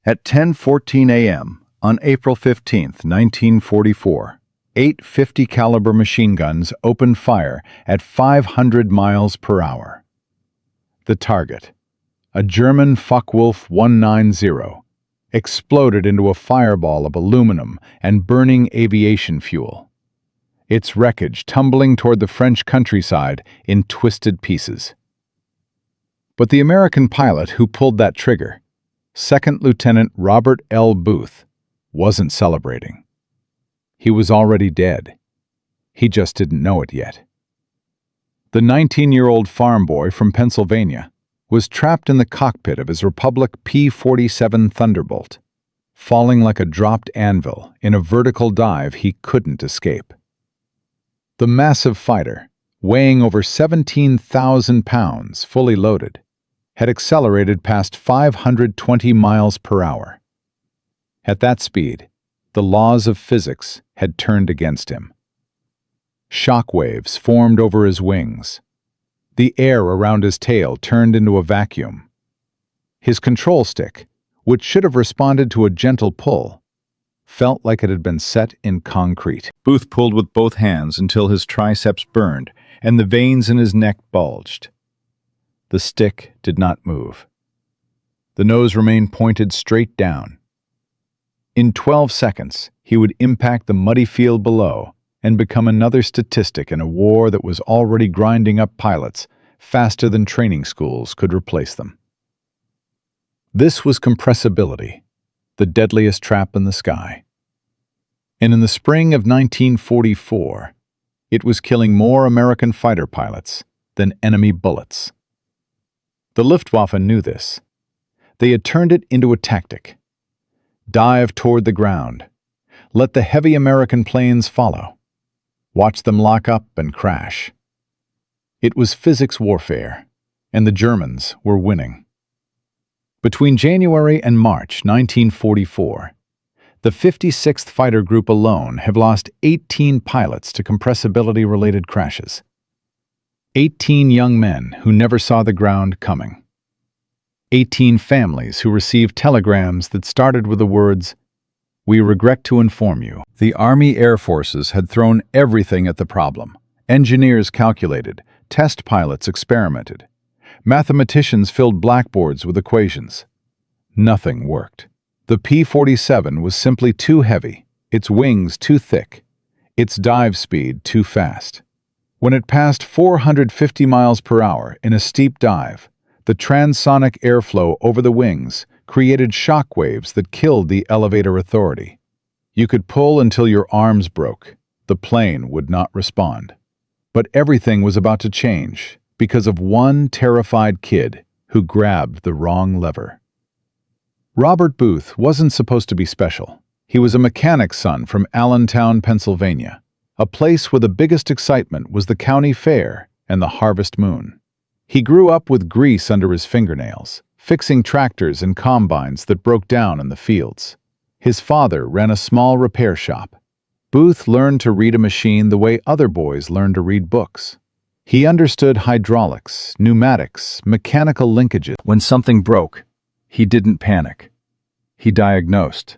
At 10:14 a.m. on April 15, 1944, 8 50 caliber machine guns opened fire at 500 miles per hour. The target, a German Focke-Wulf 190, exploded into a fireball of aluminum and burning aviation fuel, its wreckage tumbling toward the French countryside in twisted pieces. But the American pilot who pulled that trigger, Second Lieutenant Robert L. Booth, wasn't celebrating. He was already dead. He just didn't know it yet. The 19-year-old farm boy from Pennsylvania was trapped in the cockpit of his Republic P-47 Thunderbolt, falling like a dropped anvil in a vertical dive he couldn't escape. The massive fighter, weighing over 17,000 pounds fully loaded, had accelerated past 520 miles per hour. At that speed, the laws of physics had turned against him. Shock waves formed over his wings. The air around his tail turned into a vacuum. His control stick, which should have responded to a gentle pull, felt like it had been set in concrete. Booth pulled with both hands until his triceps burned and the veins in his neck bulged. The stick did not move. The nose remained pointed straight down. In 12 seconds, he would impact the muddy field below and become another statistic in a war that was already grinding up pilots faster than training schools could replace them. This was compressibility, the deadliest trap in the sky. And in the spring of 1944, it was killing more American fighter pilots than enemy bullets. The Luftwaffe knew this. They had turned it into a tactic. Dive toward the ground. Let the heavy American planes follow. Watch them lock up and crash. It was physics warfare, and the Germans were winning. Between January and March 1944, the 56th Fighter Group alone have lost 18 pilots to compressibility-related crashes. 18 young men who never saw the ground coming. 18 families who received telegrams that started with the words, "We regret to inform you." The Army Air Forces had thrown everything at the problem. Engineers calculated, test pilots experimented. Mathematicians filled blackboards with equations. Nothing worked. The P-47 was simply too heavy, its wings too thick, its dive speed too fast. When it passed 450 miles per hour in a steep dive, the transonic airflow over the wings created shock waves that killed the elevator authority. You could pull until your arms broke. The plane would not respond. But everything was about to change because of one terrified kid who grabbed the wrong lever. Robert Booth wasn't supposed to be special. He was a mechanic's son from Allentown, Pennsylvania, a place where the biggest excitement was the county fair and the harvest moon. He grew up with grease under his fingernails, fixing tractors and combines that broke down in the fields. His father ran a small repair shop. Booth learned to read a machine the way other boys learned to read books. He understood hydraulics, pneumatics, mechanical linkages. When something broke, he didn't panic. He diagnosed.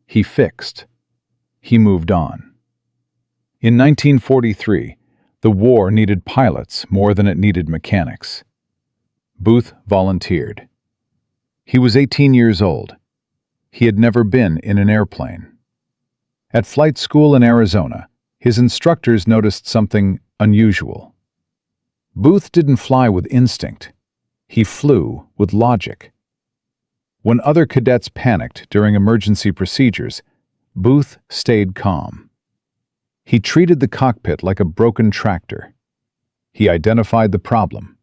He fixed. He moved on. In 1943, the war needed pilots more than it needed mechanics. Booth volunteered. He was 18 years old. He had never been in an airplane. At flight school in Arizona, his instructors noticed something unusual. Booth didn't fly with instinct. He flew with logic. When other cadets panicked during emergency procedures, Booth stayed calm. He treated the cockpit like a broken tractor. He identified the problem.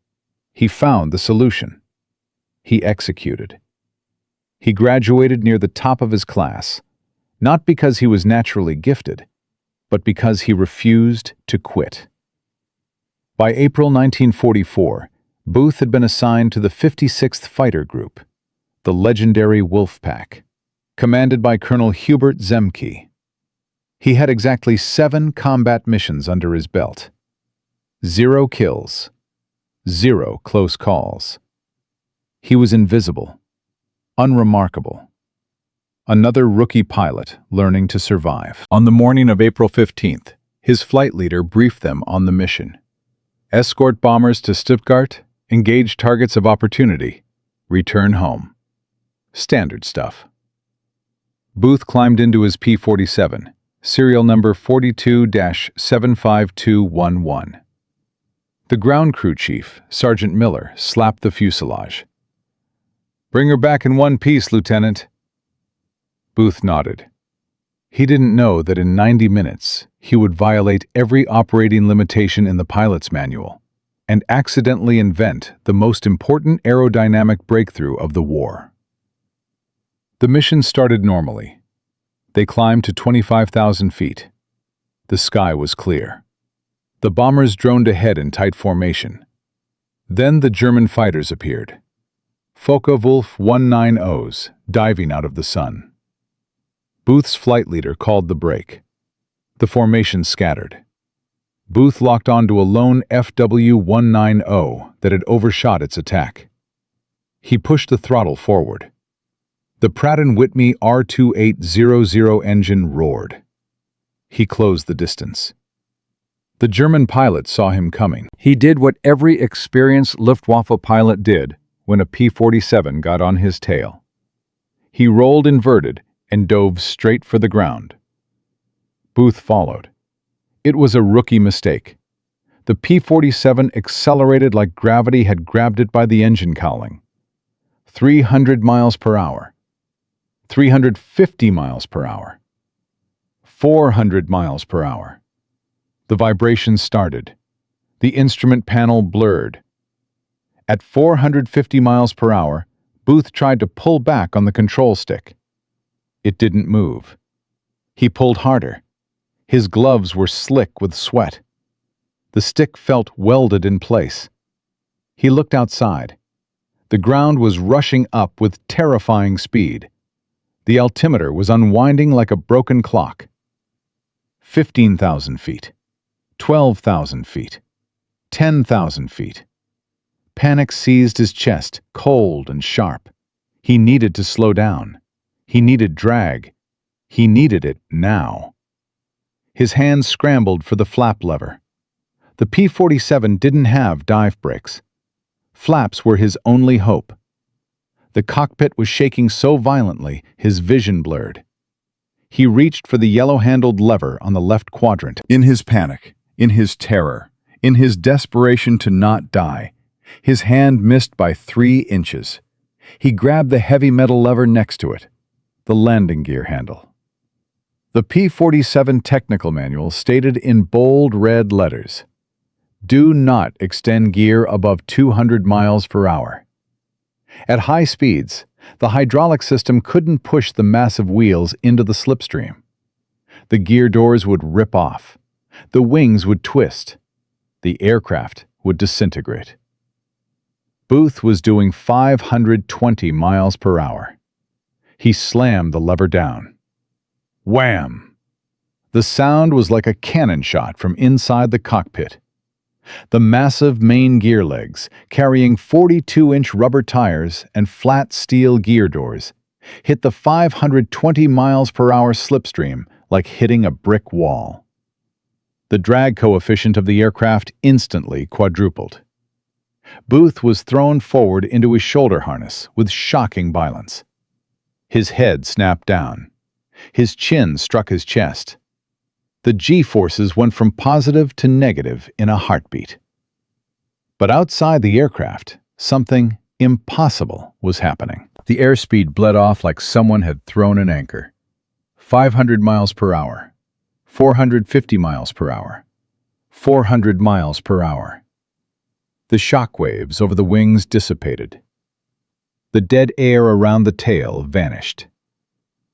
He found the solution. He executed. He graduated near the top of his class, not because he was naturally gifted, but because he refused to quit. By April 1944, Booth had been assigned to the 56th Fighter Group, the legendary Wolf Pack, commanded by Colonel Hubert Zemke. He had exactly 7 combat missions under his belt. 0 kills, 0 close calls. He was invisible, unremarkable, another rookie pilot learning to survive. On the morning of April 15th, his flight leader briefed them on the mission. Escort bombers to Stuttgart, engage targets of opportunity, return home. Standard stuff. Booth climbed into his P-47, serial number 42-75211. The ground crew chief, Sergeant Miller, slapped the fuselage. "Bring her back in one piece, Lieutenant." Booth nodded. He didn't know that in 90 minutes, he would violate every operating limitation in the pilot's manual and accidentally invent the most important aerodynamic breakthrough of the war. The mission started normally. They climbed to 25,000 feet. The sky was clear. The bombers droned ahead in tight formation. Then the German fighters appeared. Focke-Wulf 190s diving out of the sun. Booth's flight leader called the break. The formation scattered. Booth locked onto a lone FW-190 that had overshot its attack. He pushed the throttle forward. The Pratt & Whitney R2800 engine roared. He closed the distance. The German pilot saw him coming. He did what every experienced Luftwaffe pilot did when a P-47 got on his tail. He rolled inverted and dove straight for the ground. Booth followed. It was a rookie mistake. The P-47 accelerated like gravity had grabbed it by the engine cowling. 300 miles per hour. 350 miles per hour. 400 miles per hour. The vibrations started. The instrument panel blurred. At 450 miles per hour, Booth tried to pull back on the control stick. It didn't move. He pulled harder. His gloves were slick with sweat. The stick felt welded in place. He looked outside. The ground was rushing up with terrifying speed. The altimeter was unwinding like a broken clock. 15,000 feet. 12,000 feet. 10,000 feet. Panic seized his chest, cold and sharp. He needed to slow down. He needed drag. He needed it now. His hands scrambled for the flap lever. The P-47 didn't have dive brakes. Flaps were his only hope. The cockpit was shaking so violently, his vision blurred. He reached for the yellow-handled lever on the left quadrant. In his panic, in his terror, in his desperation to not die, his hand missed by 3 inches. He grabbed the heavy metal lever next to it, the landing gear handle. The P-47 technical manual stated in bold red letters, "Do not extend gear above 200 miles per hour." At high speeds, the hydraulic system couldn't push the massive wheels into the slipstream. The gear doors would rip off. The wings would twist. The aircraft would disintegrate. Booth was doing 520 miles per hour. He slammed the lever down. Wham! The sound was like a cannon shot from inside the cockpit. The massive main gear legs, carrying 42-inch rubber tires and flat steel gear doors, hit the 520 miles per hour slipstream like hitting a brick wall. The drag coefficient of the aircraft instantly quadrupled. Booth was thrown forward into his shoulder harness with shocking violence. His head snapped down. His chin struck his chest. The G-forces went from positive to negative in a heartbeat. But outside the aircraft, something impossible was happening. The airspeed bled off like someone had thrown an anchor. 500 miles per hour. 450 miles per hour. 400 miles per hour. The shock waves over the wings dissipated. The dead air around the tail vanished.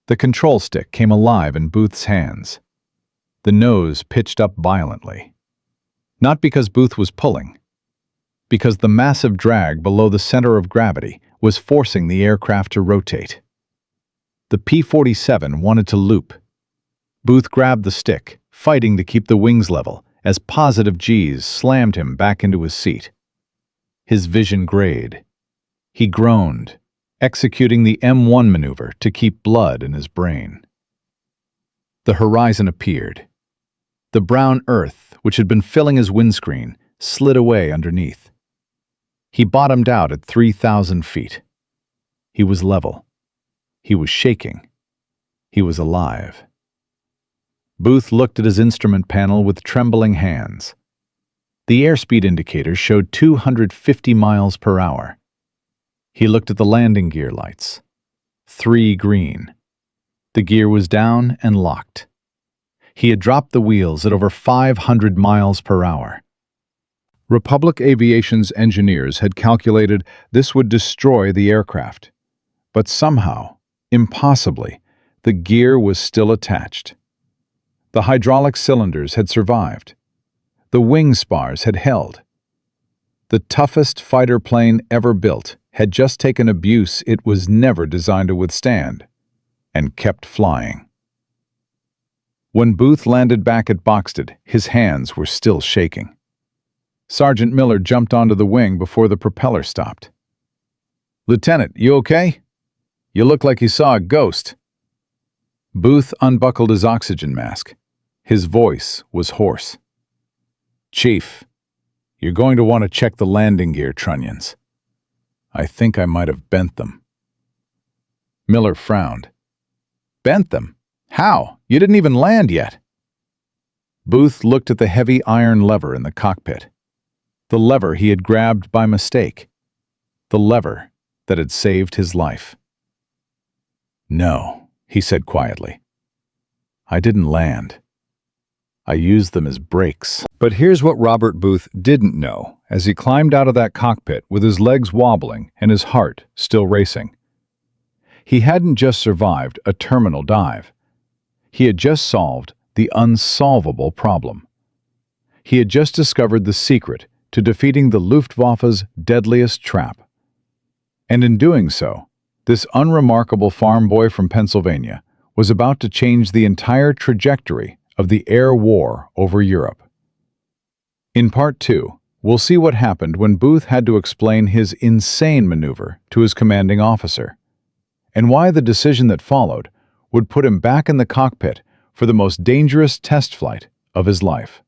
The control stick came alive in Booth's hands. The nose pitched up violently. Not because Booth was pulling, because the massive drag below the center of gravity was forcing the aircraft to rotate. The P-47 wanted to loop. Booth grabbed the stick, fighting to keep the wings level, as positive G's slammed him back into his seat. His vision grayed. He groaned. executing the M1 maneuver to keep blood in his brain. The horizon appeared. The brown earth, which had been filling his windscreen, slid away underneath. He bottomed out at 3,000 feet. He was level. He was shaking. He was alive. Booth looked at his instrument panel with trembling hands. The airspeed indicator showed 250 miles per hour. He looked at the landing gear lights. 3 green. The gear was down and locked. He had dropped the wheels at over 500 miles per hour. Republic Aviation's engineers had calculated this would destroy the aircraft. But somehow, impossibly, the gear was still attached. The hydraulic cylinders had survived. The wing spars had held. The toughest fighter plane ever built had just taken abuse it was never designed to withstand, and kept flying. When Booth landed back at Boxted, his hands were still shaking. Sergeant Miller jumped onto the wing before the propeller stopped. "Lieutenant, you okay? You look like you saw a ghost." Booth unbuckled his oxygen mask. His voice was hoarse. "Chief, you're going to want to check the landing gear trunnions. I think I might have bent them." Miller frowned. "Bent them? How? You didn't even land yet." Booth looked at the heavy iron lever in the cockpit. The lever he had grabbed by mistake. The lever that had saved his life. "No," he said quietly. "I didn't land. I used them as brakes." But here's what Robert Booth didn't know as he climbed out of that cockpit with his legs wobbling and his heart still racing. He hadn't just survived a terminal dive. He had just solved the unsolvable problem. He had just discovered the secret to defeating the Luftwaffe's deadliest trap. And in doing so, this unremarkable farm boy from Pennsylvania was about to change the entire trajectory of the air war over Europe. In Part 2, we'll see what happened when Booth had to explain his insane maneuver to his commanding officer, and why the decision that followed would put him back in the cockpit for the most dangerous test flight of his life.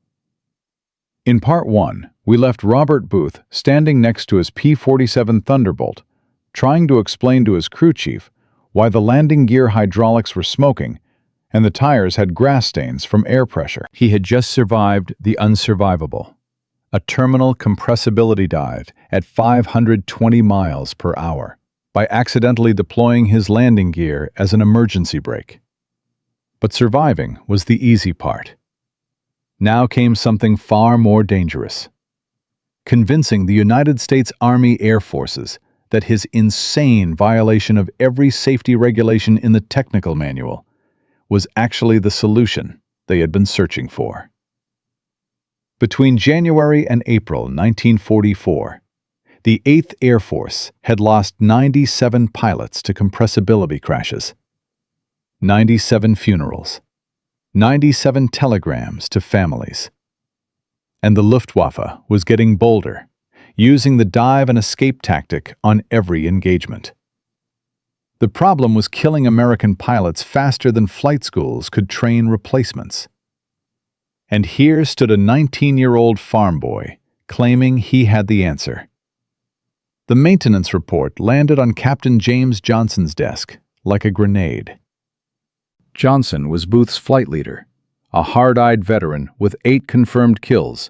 In Part 1, we left Robert Booth standing next to his P-47 Thunderbolt, trying to explain to his crew chief why the landing gear hydraulics were smoking and the tires had grass stains from air pressure. He had just survived the unsurvivable, a terminal compressibility dive at 520 miles per hour, by accidentally deploying his landing gear as an emergency brake. But surviving was the easy part. Now came something far more dangerous. Convincing the United States Army Air Forces that his insane violation of every safety regulation in the technical manual was actually the solution they had been searching for. Between January and April 1944, the 8th Air Force had lost 97 pilots to compressibility crashes, 97 funerals, 97 telegrams to families. And the Luftwaffe was getting bolder, using the dive and escape tactic on every engagement. The problem was killing American pilots faster than flight schools could train replacements. And here stood a 19-year-old farm boy claiming he had the answer. The maintenance report landed on Captain James Johnson's desk like a grenade. Johnson was Booth's flight leader, a hard-eyed veteran with 8 confirmed kills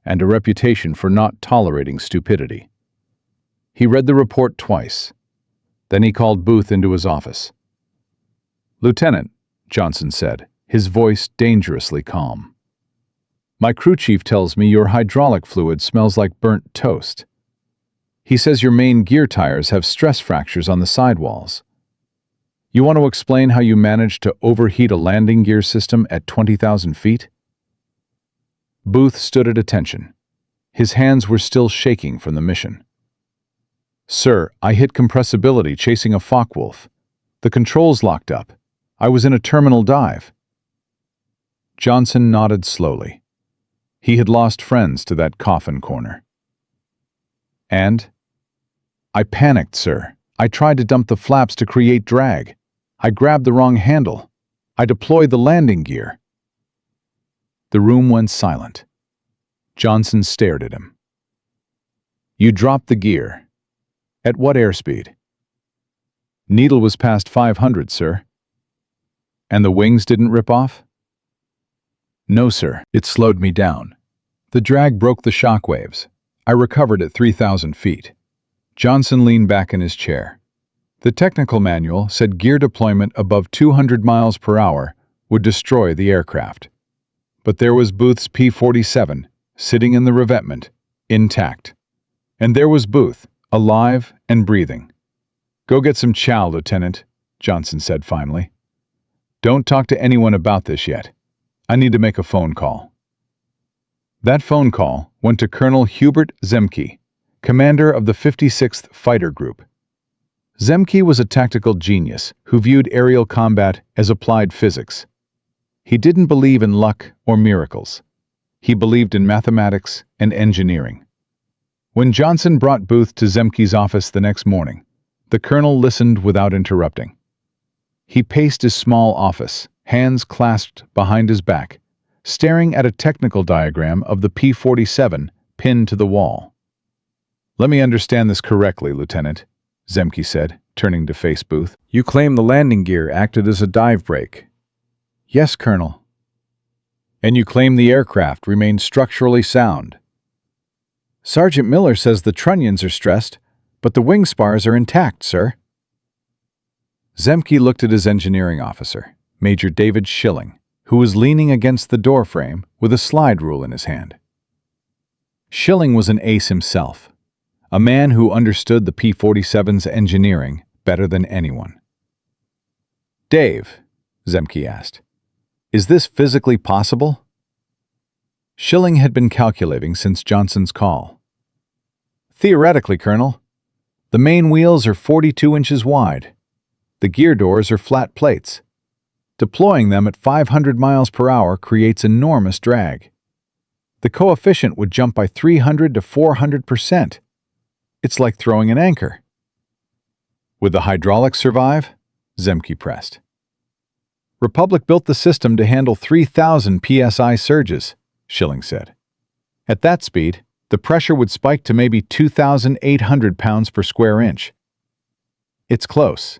and a reputation for not tolerating stupidity. He read the report twice. Then he called Booth into his office. "Lieutenant," Johnson said, his voice dangerously calm. "My crew chief tells me your hydraulic fluid smells like burnt toast. He says your main gear tires have stress fractures on the sidewalls. You want to explain how you managed to overheat a landing gear system at 20,000 feet?" Booth stood at attention. His hands were still shaking from the mission. "Sir, I hit compressibility chasing a Focke-Wulf. The controls locked up. I was in a terminal dive." Johnson nodded slowly. He had lost friends to that coffin corner. "And?" "I panicked, sir. I tried to dump the flaps to create drag. I grabbed the wrong handle. I deployed the landing gear." The room went silent. Johnson stared at him. "You dropped the gear. At what airspeed?" "Needle was past 500, sir." "And the wings didn't rip off?" "No, sir. It slowed me down. The drag broke the shock waves. I recovered at 3,000 feet. Johnson leaned back in his chair. The technical manual said gear deployment above 200 miles per hour would destroy the aircraft. But there was Booth's P-47 sitting in the revetment, intact. And there was Booth, alive and breathing. "Go get some chow, Lieutenant," Johnson said finally. "Don't talk to anyone about this yet. I need to make a phone call." That phone call went to Colonel Hubert Zemke, commander of the 56th Fighter Group. Zemke was a tactical genius who viewed aerial combat as applied physics. He didn't believe in luck or miracles. He believed in mathematics and engineering. When Johnson brought Booth to Zemke's office the next morning, the colonel listened without interrupting. He paced his small office, hands clasped behind his back, staring at a technical diagram of the P-47 pinned to the wall. "Let me understand this correctly, Lieutenant," Zemke said, turning to face Booth. "You claim the landing gear acted as a dive brake." "Yes, Colonel." "And you claim the aircraft remained structurally sound." "Sergeant Miller says the trunnions are stressed, but the wing spars are intact, sir." Zemke looked at his engineering officer, Major David Schilling, who was leaning against the doorframe with a slide rule in his hand. Schilling was an ace himself, a man who understood the P-47's engineering better than anyone. "Dave," Zemke asked, "is this physically possible?" Schilling had been calculating since Johnson's call. "Theoretically, Colonel. The main wheels are 42 inches wide. The gear doors are flat plates. Deploying them at 500 miles per hour creates enormous drag. The coefficient would jump by 300 to 400%. It's like throwing an anchor." "Would the hydraulics survive?" Zemke pressed. "Republic built the system to handle 3,000 psi surges," Schilling said. "At that speed, the pressure would spike to maybe 2,800 pounds per square inch. It's close.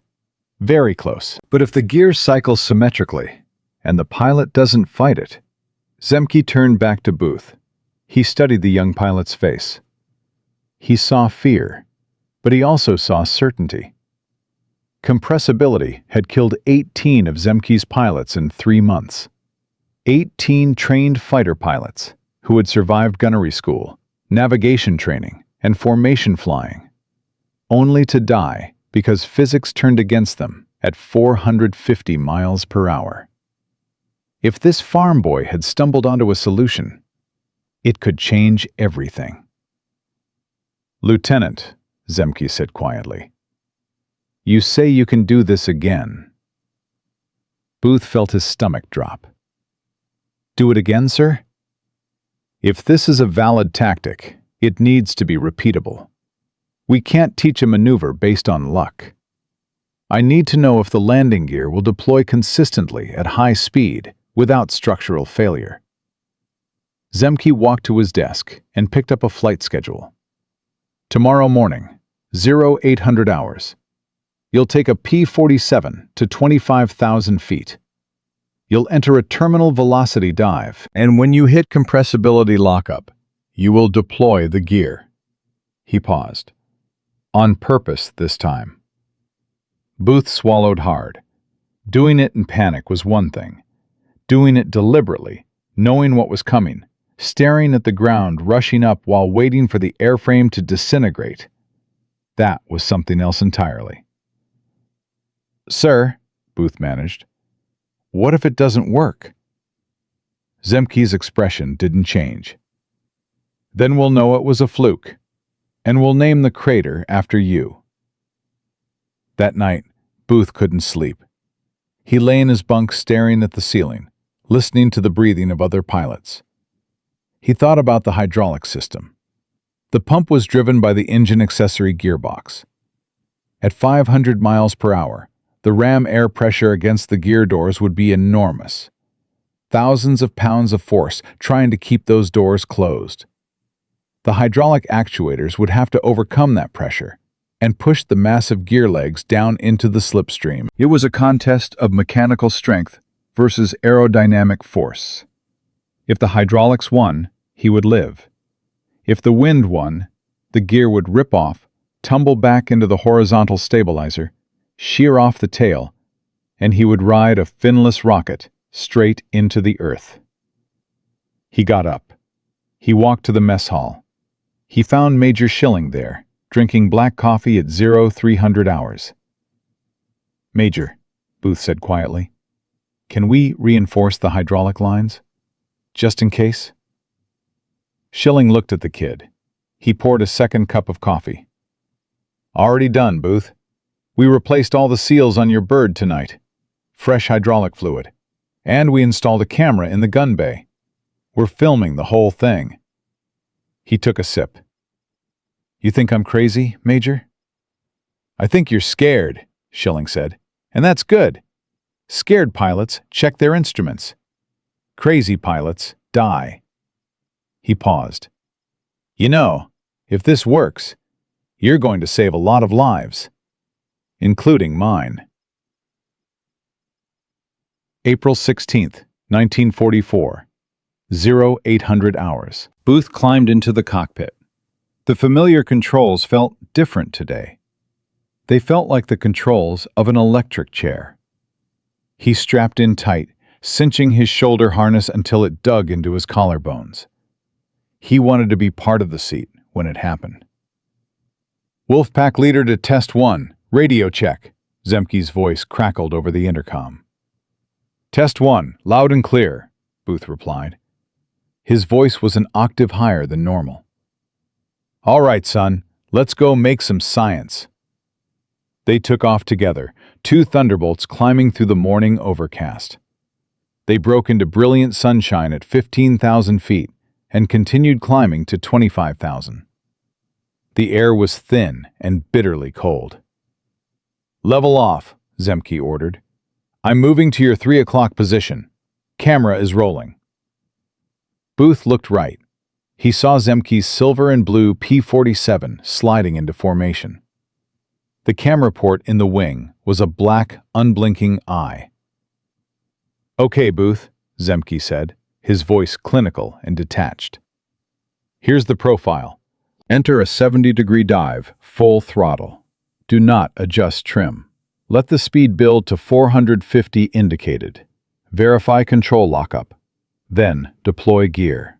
Very close. But if the gears cycle symmetrically, and the pilot doesn't fight it..." Zemke turned back to Booth. He studied the young pilot's face. He saw fear, but he also saw certainty. Compressibility had killed 18 of Zemke's pilots in 3 months. 18 trained fighter pilots who had survived gunnery school, navigation training, and formation flying, only to die because physics turned against them at 450 miles per hour. If this farm boy had stumbled onto a solution, it could change everything. "Lieutenant," Zemke said quietly, "you say you can do this again." Booth felt his stomach drop. "Do it again, sir?" "If this is a valid tactic, it needs to be repeatable. We can't teach a maneuver based on luck. I need to know if the landing gear will deploy consistently at high speed without structural failure." Zemke walked to his desk and picked up a flight schedule. "Tomorrow morning, 0800 hours. You'll take a P-47 to 25,000 feet. You'll enter a terminal velocity dive, and when you hit compressibility lockup, you will deploy the gear." He paused. "On purpose this time." Booth swallowed hard. Doing it in panic was one thing. Doing it deliberately, knowing what was coming, staring at the ground, rushing up while waiting for the airframe to disintegrate, that was something else entirely. "Sir," Booth managed, "what if it doesn't work?" Zemke's expression didn't change. "Then we'll know it was a fluke, and we'll name the crater after you." That night, Booth couldn't sleep. He lay in his bunk staring at the ceiling, listening to the breathing of other pilots. He thought about the hydraulic system. The pump was driven by the engine accessory gearbox. At 500 miles per hour, the ram air pressure against the gear doors would be enormous. Thousands of pounds of force trying to keep those doors closed. The hydraulic actuators would have to overcome that pressure and push the massive gear legs down into the slipstream. It was a contest of mechanical strength versus aerodynamic force. If the hydraulics won, he would live. If the wind won, the gear would rip off, tumble back into the horizontal stabilizer, shear off the tail, and he would ride a finless rocket straight into the earth. He got up. He walked to the mess hall. He found Major Schilling there, drinking black coffee at 0300 hours. "Major," Booth said quietly, "can we reinforce the hydraulic lines? Just in case?" Schilling looked at the kid. He poured a second cup of coffee. "Already done, Booth. We replaced all the seals on your bird tonight. Fresh hydraulic fluid. And we installed a camera in the gun bay. We're filming the whole thing." He took a sip. "You think I'm crazy, Major?" "I think you're scared," Schilling said. "And that's good. Scared pilots check their instruments. Crazy pilots die." He paused. "You know, if this works, you're going to save a lot of lives, including mine." April 16th, 1944, 0800 hours. Booth climbed into the cockpit. The familiar controls felt different today. They felt like the controls of an electric chair. He strapped in tight, cinching his shoulder harness until it dug into his collarbones. He wanted to be part of the seat when it happened. "Wolfpack leader to test 1, radio check," Zemke's voice crackled over the intercom. "Test 1, loud and clear," Booth replied. His voice was an octave higher than normal. "All right, son, let's go make some science." They took off together, two thunderbolts climbing through the morning overcast. They broke into brilliant sunshine at 15,000 feet and continued climbing to 25,000. The air was thin and bitterly cold. "Level off," Zemke ordered. "I'm moving to your 3 o'clock position. Camera is rolling." Booth looked right. He saw Zemke's silver and blue P-47 sliding into formation. The camera port in the wing was a black, unblinking eye. "Okay, Booth," Zemke said, his voice clinical and detached. "Here's the profile. Enter a 70-degree dive, full throttle. Do not adjust trim. Let the speed build to 450 indicated. Verify control lockup. Then deploy gear."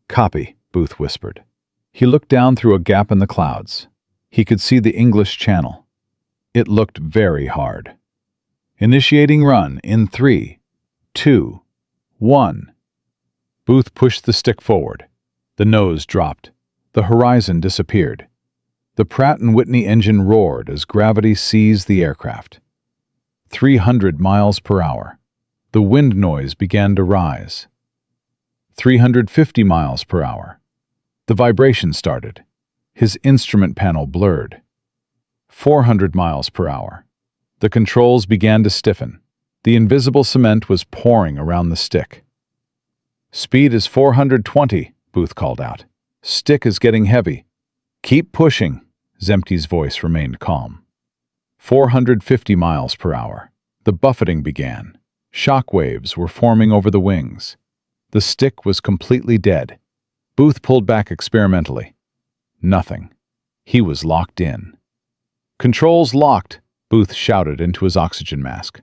"Copy," Booth whispered. He looked down through a gap in the clouds. He could see the English Channel. It looked very hard. "Initiating run in 3, 2, 1. Booth pushed the stick forward. The nose dropped. The horizon disappeared. The Pratt & Whitney engine roared as gravity seized the aircraft. 300 miles per hour. The wind noise began to rise. 350 miles per hour. The vibration started. His instrument panel blurred. 400 miles per hour. The controls began to stiffen. The invisible cement was pouring around the stick. "Speed is 420, Booth called out. "Stick is getting heavy." "Keep pushing," Zemke's voice remained calm. 450 miles per hour. The buffeting began. Shock waves were forming over the wings. The stick was completely dead. Booth pulled back experimentally. Nothing. He was locked in. "Controls locked," Booth shouted into his oxygen mask.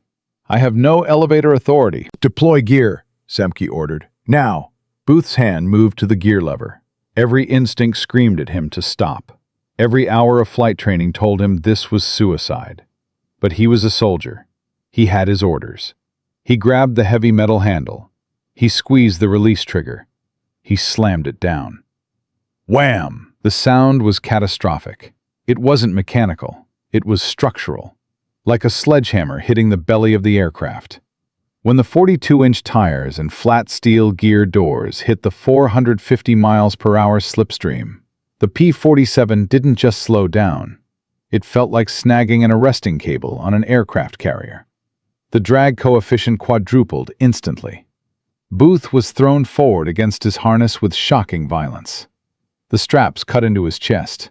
"I have no elevator authority." "Deploy gear," Zemke ordered. "Now." Booth's hand moved to the gear lever. Every instinct screamed at him to stop. Every hour of flight training told him this was suicide. But he was a soldier. He had his orders. He grabbed the heavy metal handle. He squeezed the release trigger. He slammed it down. Wham! The sound was catastrophic. It wasn't mechanical. It was structural, like a sledgehammer hitting the belly of the aircraft. When the 42-inch tires and flat steel gear doors hit the 450 miles per hour slipstream, the P-47 didn't just slow down. It felt like snagging an arresting cable on an aircraft carrier. The drag coefficient quadrupled instantly. Booth was thrown forward against his harness with shocking violence. The straps cut into his chest.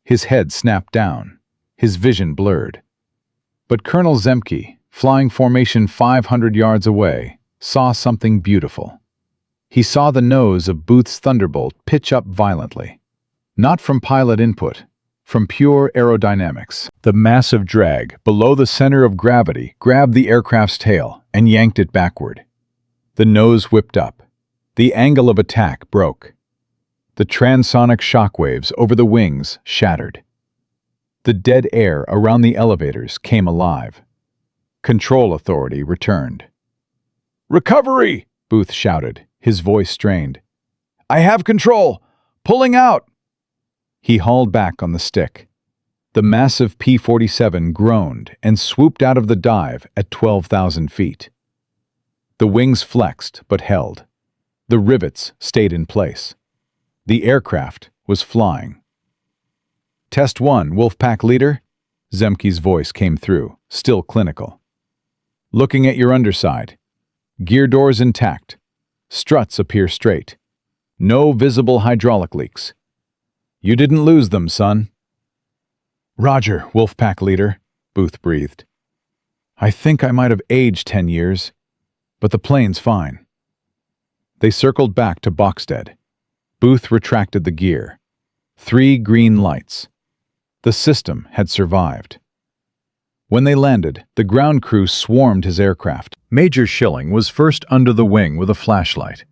His head snapped down. His vision blurred. But Colonel Zemke, flying formation 500 yards away, saw something beautiful. He saw the nose of Booth's Thunderbolt pitch up violently. Not from pilot input, from pure aerodynamics. The massive drag below the center of gravity grabbed the aircraft's tail and yanked it backward. The nose whipped up. The angle of attack broke. The transonic shockwaves over the wings shattered. The dead air around the elevators came alive. Control authority returned. "Recovery!" Booth shouted, his voice strained. "I have control! Pulling out!" He hauled back on the stick. The massive P-47 groaned and swooped out of the dive at 12,000 feet. The wings flexed but held. The rivets stayed in place. The aircraft was flying. "Test 1, Wolfpack Leader." Zemke's voice came through, still clinical. "Looking at your underside. Gear doors intact. Struts appear straight. No visible hydraulic leaks. You didn't lose them, son." "Roger, Wolfpack Leader," Booth breathed. "I think I might have aged 10 years, but the plane's fine." They circled back to Boxstead. Booth retracted the gear. 3 green lights. The system had survived. When they landed, the ground crew swarmed his aircraft. Major Schilling was first under the wing with a flashlight,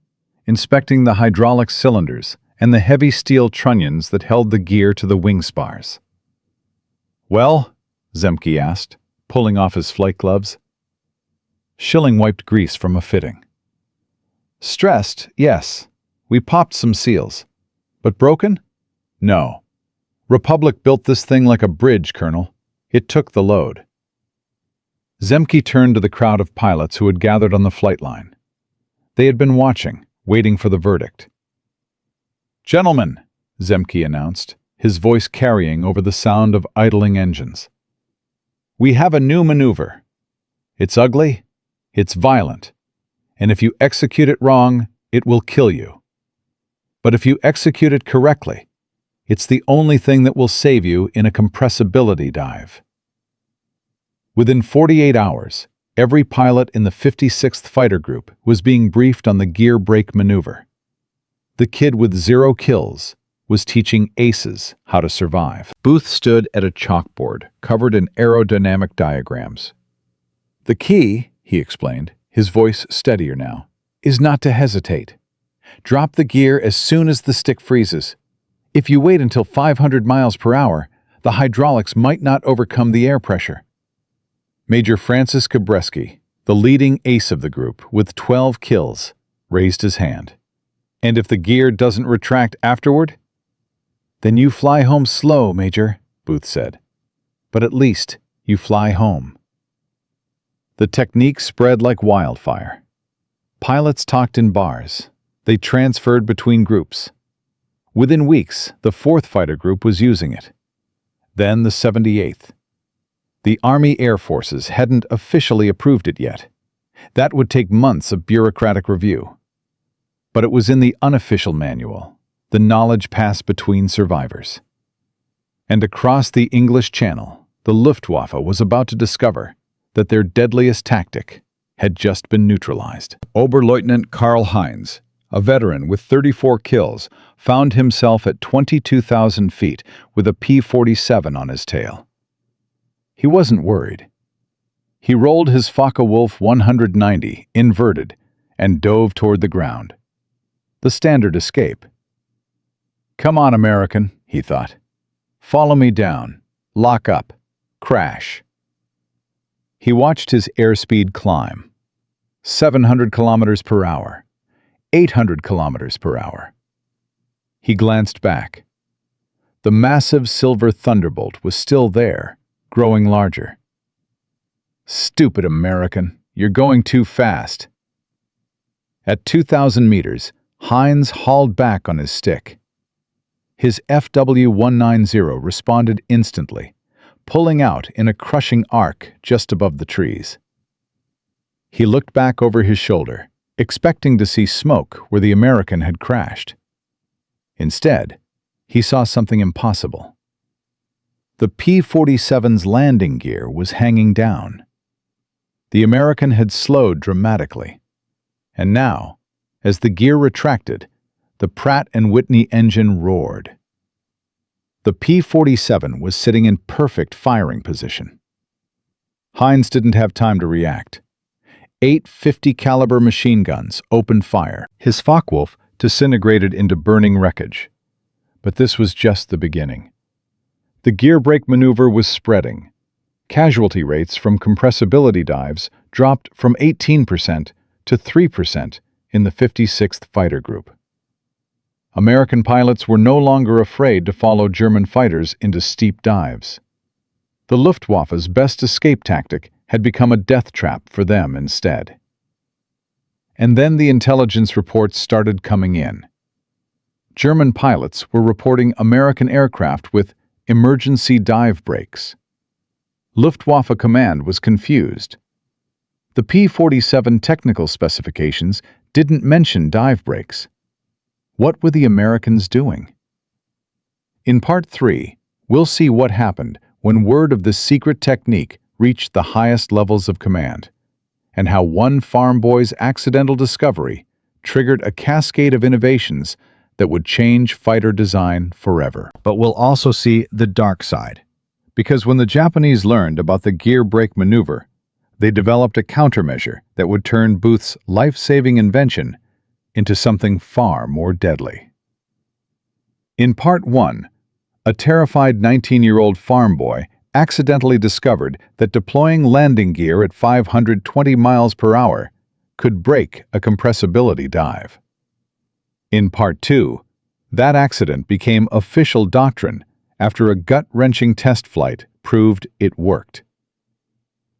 inspecting the hydraulic cylinders and the heavy steel trunnions that held the gear to the wing spars. "Well?" Zemke asked, pulling off his flight gloves. Schilling wiped grease from a fitting. "Stressed, yes. We popped some seals. But broken? No. Republic built this thing like a bridge, Colonel. It took the load." Zemke turned to the crowd of pilots who had gathered on the flight line. They had been watching, waiting for the verdict. "Gentlemen," Zemke announced, his voice carrying over the sound of idling engines. "We have a new maneuver. It's ugly, it's violent, and if you execute it wrong, it will kill you. But if you execute it correctly, it's the only thing that will save you in a compressibility dive." Within 48 hours, every pilot in the 56th Fighter Group was being briefed on the gear brake maneuver. The kid with 0 kills was teaching aces how to survive. Booth stood at a chalkboard covered in aerodynamic diagrams. "The key," he explained, his voice steadier now, "is not to hesitate. Drop the gear as soon as the stick freezes. If you wait until 500 miles per hour, the hydraulics might not overcome the air pressure." Major Francis Kabreski, the leading ace of the group with 12 kills, raised his hand. "And if the gear doesn't retract afterward?" "Then you fly home slow, Major," Booth said. "But at least you fly home." The technique spread like wildfire. Pilots talked in bars. They transferred between groups. Within weeks, the 4th Fighter Group was using it. Then the 78th. The Army Air Forces hadn't officially approved it yet. That would take months of bureaucratic review. But it was in the unofficial manual, the knowledge passed between survivors. And across the English Channel, the Luftwaffe was about to discover that their deadliest tactic had just been neutralized. Oberleutnant Karl Heinz, a veteran with 34 kills, found himself at 22,000 feet with a P-47 on his tail. He wasn't worried. He rolled his Focke-Wulf 190 inverted and dove toward the ground. The standard escape. "Come on, American," he thought. "Follow me down. Lock up. Crash." He watched his airspeed climb. 700 kilometers per hour. 800 kilometers per hour. He glanced back. The massive silver Thunderbolt was still there, growing larger. "Stupid American, you're going too fast." At 2,000 meters, Heinz hauled back on his stick. His FW-190 responded instantly, pulling out in a crushing arc just above the trees. He looked back over his shoulder, expecting to see smoke where the American had crashed. Instead, he saw something impossible. The P-47's landing gear was hanging down. The American had slowed dramatically, and now, as the gear retracted, the Pratt & Whitney engine roared. The P-47 was sitting in perfect firing position. Hines didn't have time to react. 8 50 caliber machine guns opened fire. His Focke-Wulf disintegrated into burning wreckage. But this was just the beginning. The gear brake maneuver was spreading. Casualty rates from compressibility dives dropped from 18% to 3% in the 56th Fighter Group. American pilots were no longer afraid to follow German fighters into steep dives. The Luftwaffe's best escape tactic had become a death trap for them instead. And then the intelligence reports started coming in. German pilots were reporting American aircraft with emergency dive brakes. Luftwaffe command was confused. The P-47 technical specifications didn't mention dive brakes. What were the Americans doing? In Part 3, we'll see what happened when word of this secret technique reached the highest levels of command, and how one farm boy's accidental discovery triggered a cascade of innovations that would change fighter design forever. But we'll also see the dark side, because when the Japanese learned about the gear brake maneuver, they developed a countermeasure that would turn Booth's life-saving invention into something far more deadly. In Part 1, a terrified 19-year-old farm boy accidentally discovered that deploying landing gear at 520 miles per hour could break a compressibility dive. In Part 2, that accident became official doctrine after a gut-wrenching test flight proved it worked.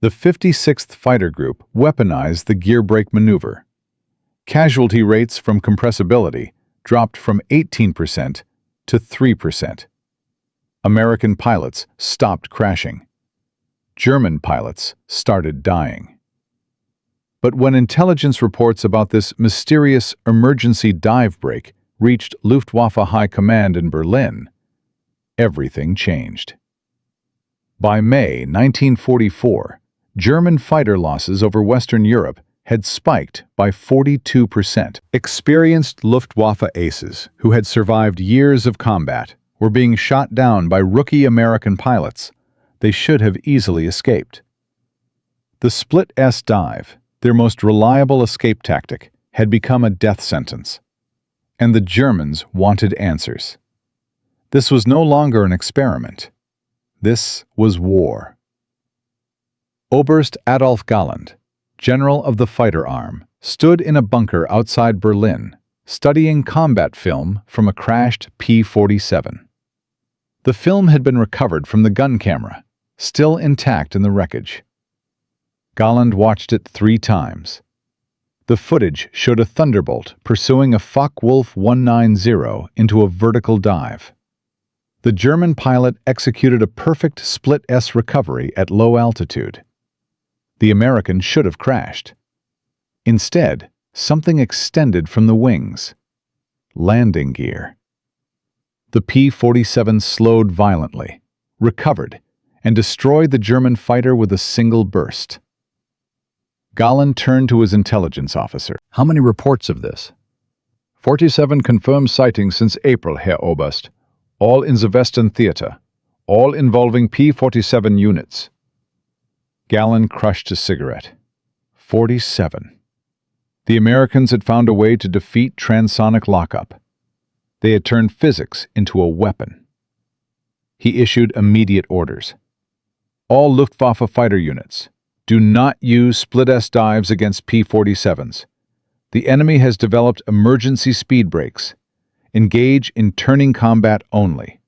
The 56th Fighter Group weaponized the gear brake maneuver. Casualty rates from compressibility dropped from 18% to 3%. American pilots stopped crashing. German pilots started dying. But when intelligence reports about this mysterious emergency dive brake reached Luftwaffe High Command in Berlin, everything changed. By May 1944, German fighter losses over Western Europe had spiked by 42%. Experienced Luftwaffe aces who had survived years of combat were being shot down by rookie American pilots. They should have easily escaped. The split S dive, their most reliable escape tactic, had become a death sentence. And the Germans wanted answers. This was no longer an experiment. This was war. Oberst Adolf Galland, general of the fighter arm, stood in a bunker outside Berlin, studying combat film from a crashed P-47. The film had been recovered from the gun camera, still intact in the wreckage. Galland watched it 3 times. The footage showed a Thunderbolt pursuing a Focke-Wulf 190 into a vertical dive. The German pilot executed a perfect split S recovery at low altitude. The American should have crashed. Instead, something extended from the wings. Landing gear. The P-47 slowed violently, recovered, and destroyed the German fighter with a single burst. Galland turned to his intelligence officer. "How many reports of this?" 47 confirmed sightings since April, Herr Oberst. All in the Western Theater. All involving P-47 units. Galland crushed a cigarette. 47. The Americans had found a way to defeat transonic lockup. They had turned physics into a weapon. He issued immediate orders. All Luftwaffe fighter units, do not use split-S dives against P-47s. The enemy has developed emergency speed brakes. Engage in turning combat only.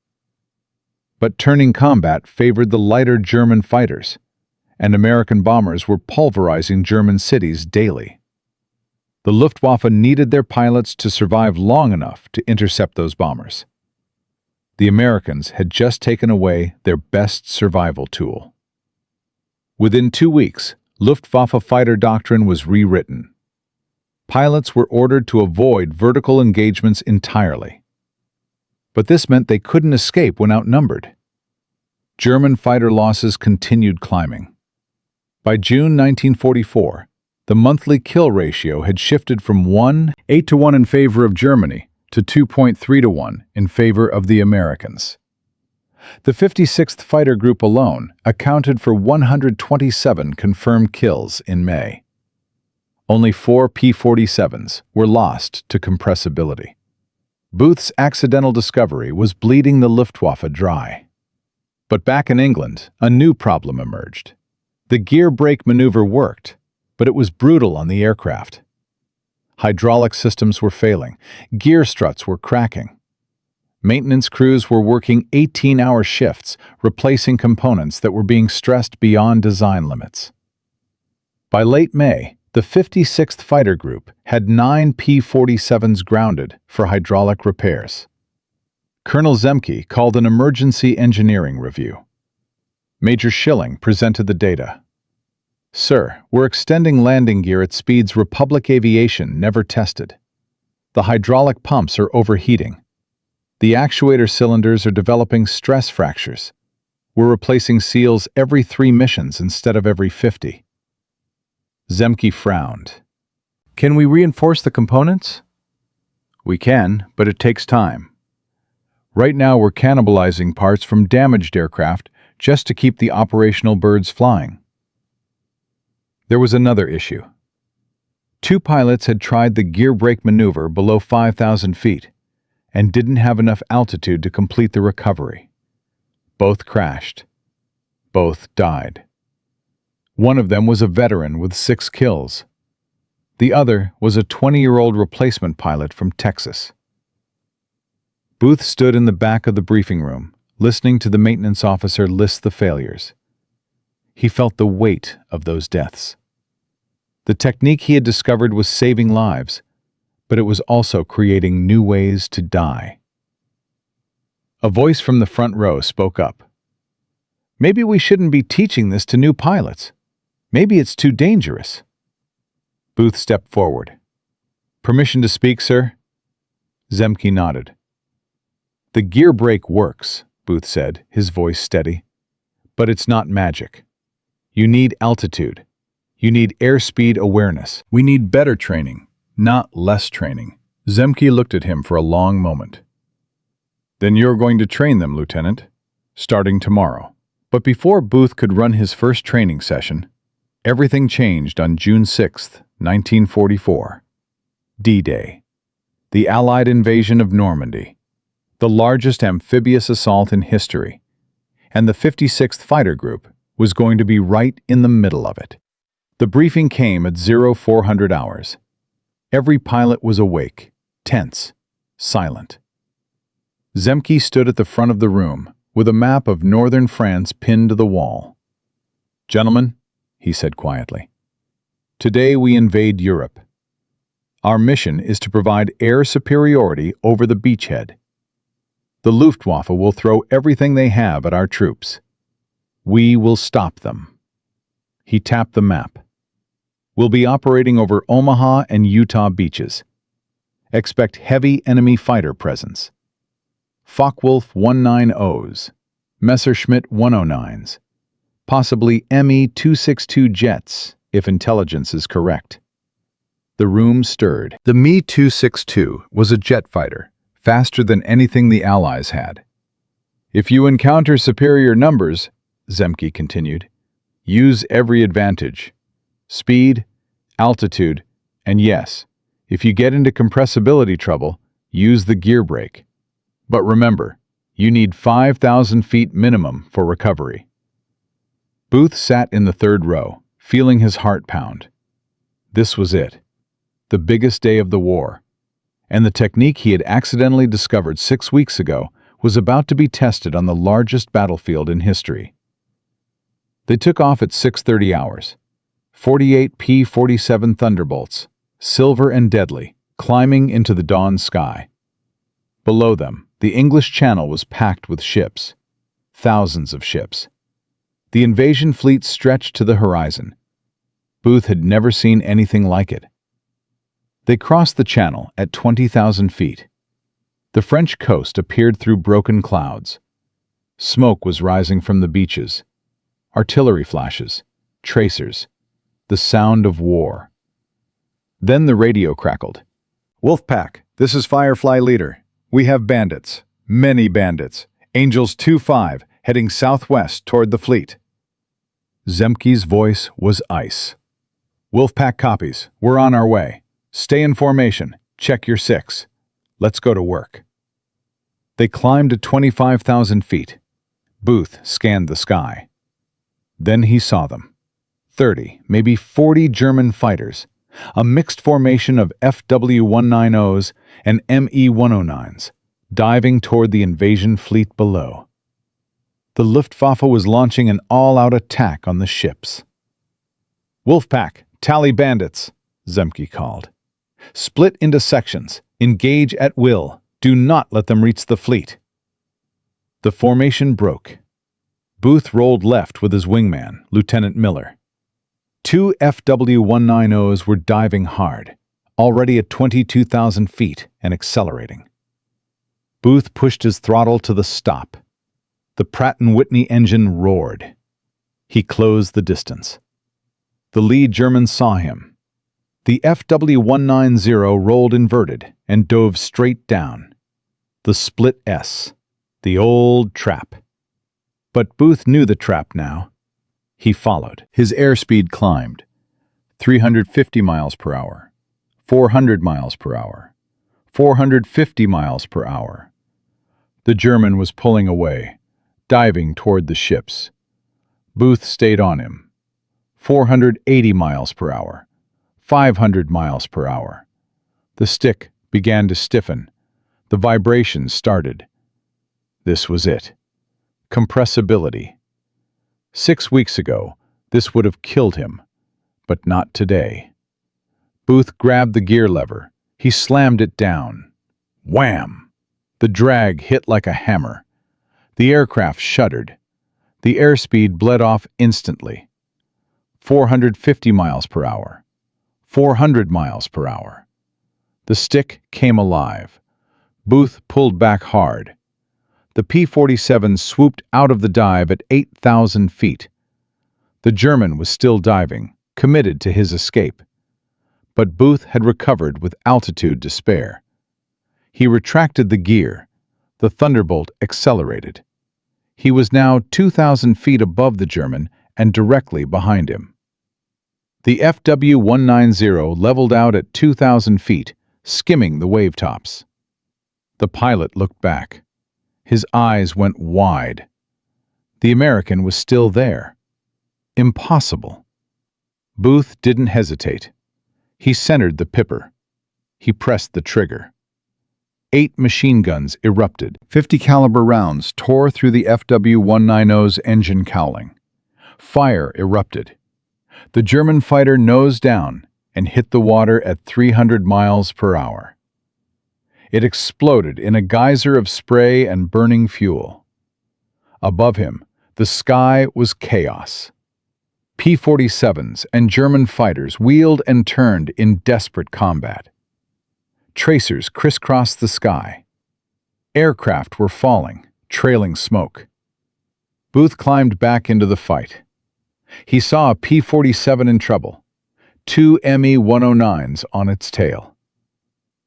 But turning combat favored the lighter German fighters, and American bombers were pulverizing German cities daily. The Luftwaffe needed their pilots to survive long enough to intercept those bombers. The Americans had just taken away their best survival tool. Within 2 weeks, Luftwaffe fighter doctrine was rewritten. Pilots were ordered to avoid vertical engagements entirely. But this meant they couldn't escape when outnumbered. German fighter losses continued climbing. By June 1944, the monthly kill ratio had shifted from 1.8 to 1 in favor of Germany to 2.3 to 1 in favor of the Americans. The 56th Fighter Group alone accounted for 127 confirmed kills in May. Only 4 P-47s were lost to compressibility. Booth's accidental discovery was bleeding the Luftwaffe dry. But back in England, a new problem emerged. The gear brake maneuver worked, but it was brutal on the aircraft. Hydraulic systems were failing, gear struts were cracking. Maintenance crews were working 18-hour shifts, replacing components that were being stressed beyond design limits. By late May, the 56th Fighter Group had 9 P-47s grounded for hydraulic repairs. Colonel Zemke called an emergency engineering review. Major Schilling presented the data. "Sir, we're extending landing gear at speeds Republic Aviation never tested. The hydraulic pumps are overheating. The actuator cylinders are developing stress fractures. We're replacing seals every 3 missions instead of every 50. Zemke frowned. "Can we reinforce the components?" "We can, but it takes time. Right now we're cannibalizing parts from damaged aircraft just to keep the operational birds flying." There was another issue. 2 pilots had tried the gear brake maneuver below 5,000 feet and didn't have enough altitude to complete the recovery. Both crashed. Both died. One of them was a veteran with 6 kills. The other was a 20-year-old replacement pilot from Texas. Booth stood in the back of the briefing room, listening to the maintenance officer list the failures. He felt the weight of those deaths. The technique he had discovered was saving lives, but it was also creating new ways to die. A voice from the front row spoke up. "Maybe we shouldn't be teaching this to new pilots. Maybe it's too dangerous." Booth stepped forward. "Permission to speak, sir?" Zemke nodded. "The gear brake works," Booth said, his voice steady. "But it's not magic. You need altitude. You need airspeed awareness. We need better training, not less training." Zemke looked at him for a long moment. "Then you're going to train them, Lieutenant, starting tomorrow." But before Booth could run his first training session, everything changed on June 6, 1944. D-Day. The Allied invasion of Normandy. The largest amphibious assault in history. And the 56th Fighter Group was going to be right in the middle of it. The briefing came at 0400 hours. Every pilot was awake, tense, silent. Zemke stood at the front of the room, with a map of northern France pinned to the wall. "Gentlemen," he said quietly, "today we invade Europe. Our mission is to provide air superiority over the beachhead. The Luftwaffe will throw everything they have at our troops. We will stop them." He tapped the map. "We'll be operating over Omaha and Utah beaches. Expect heavy enemy fighter presence. Focke-Wulf 190s, Messerschmitt 109s, possibly Me-262 jets, if intelligence is correct." The room stirred. The Me-262 was a jet fighter, faster than anything the Allies had. "If you encounter superior numbers," Zemke continued, "use every advantage. Speed, altitude, and yes, if you get into compressibility trouble, use the gear brake. But remember, you need 5,000 feet minimum for recovery." Booth sat in the third row, feeling his heart pound. This was it, the biggest day of the war, and the technique he had accidentally discovered 6 weeks ago was about to be tested on the largest battlefield in history. They took off at 6:30 hours. 48 P-47 Thunderbolts, silver and deadly, climbing into the dawn sky. Below them, the English Channel was packed with ships. Thousands of ships. The invasion fleet stretched to the horizon. Booth had never seen anything like it. They crossed the channel at 20,000 feet. The French coast appeared through broken clouds. Smoke was rising from the beaches. Artillery flashes, tracers, the sound of war. Then the radio crackled. "Wolfpack, this is Firefly Leader. We have bandits, many bandits. Angels 2-5, heading southwest toward the fleet." Zemke's voice was ice. "Wolfpack copies. We're on our way. Stay in formation. Check your 6. Let's go to work." They climbed to 25,000 feet. Booth scanned the sky. Then he saw them. 30, maybe 40 German fighters, a mixed formation of FW-190s and ME-109s, diving toward the invasion fleet below. The Luftwaffe was launching an all-out attack on the ships. "Wolfpack, tally bandits," Zemke called. "Split into sections. Engage at will. Do not let them reach the fleet." The formation broke. Booth rolled left with his wingman, Lieutenant Miller. 2 FW-190s were diving hard, already at 22,000 feet and accelerating. Booth pushed his throttle to the stop. The Pratt & Whitney engine roared. He closed the distance. The lead German saw him. The FW-190 rolled inverted and dove straight down. The split S. The old trap. But Booth knew the trap now. He followed. His airspeed climbed. 350 miles per hour. 400 miles per hour. 450 miles per hour. The German was pulling away, diving toward the ships. Booth stayed on him. 480 miles per hour. 500 miles per hour. The stick began to stiffen. The vibrations started. This was it. Compressibility. 6 weeks ago, this would have killed him, but not today. Booth grabbed the gear lever. He slammed it down. Wham! The drag hit like a hammer. The aircraft shuddered. The airspeed bled off instantly. 450 miles per hour. 400 miles per hour. The stick came alive. Booth pulled back hard. The P-47 swooped out of the dive at 8,000 feet. The German was still diving, committed to his escape. But Booth had recovered with altitude to spare. He retracted the gear. The Thunderbolt accelerated. He was now 2,000 feet above the German and directly behind him. The FW-190 leveled out at 2,000 feet, skimming the wavetops. The pilot looked back. His eyes went wide. The American was still there. Impossible. Booth didn't hesitate. He centered the pipper. He pressed the trigger. 8 machine guns erupted. 50 caliber rounds tore through the FW-190's engine cowling. Fire erupted. The German fighter nosed down and hit the water at 300 miles per hour. It exploded in a geyser of spray and burning fuel. Above him, the sky was chaos. P-47s and German fighters wheeled and turned in desperate combat. Tracers crisscrossed the sky. Aircraft were falling, trailing smoke. Booth climbed back into the fight. He saw a P-47 in trouble, 2 ME-109s on its tail.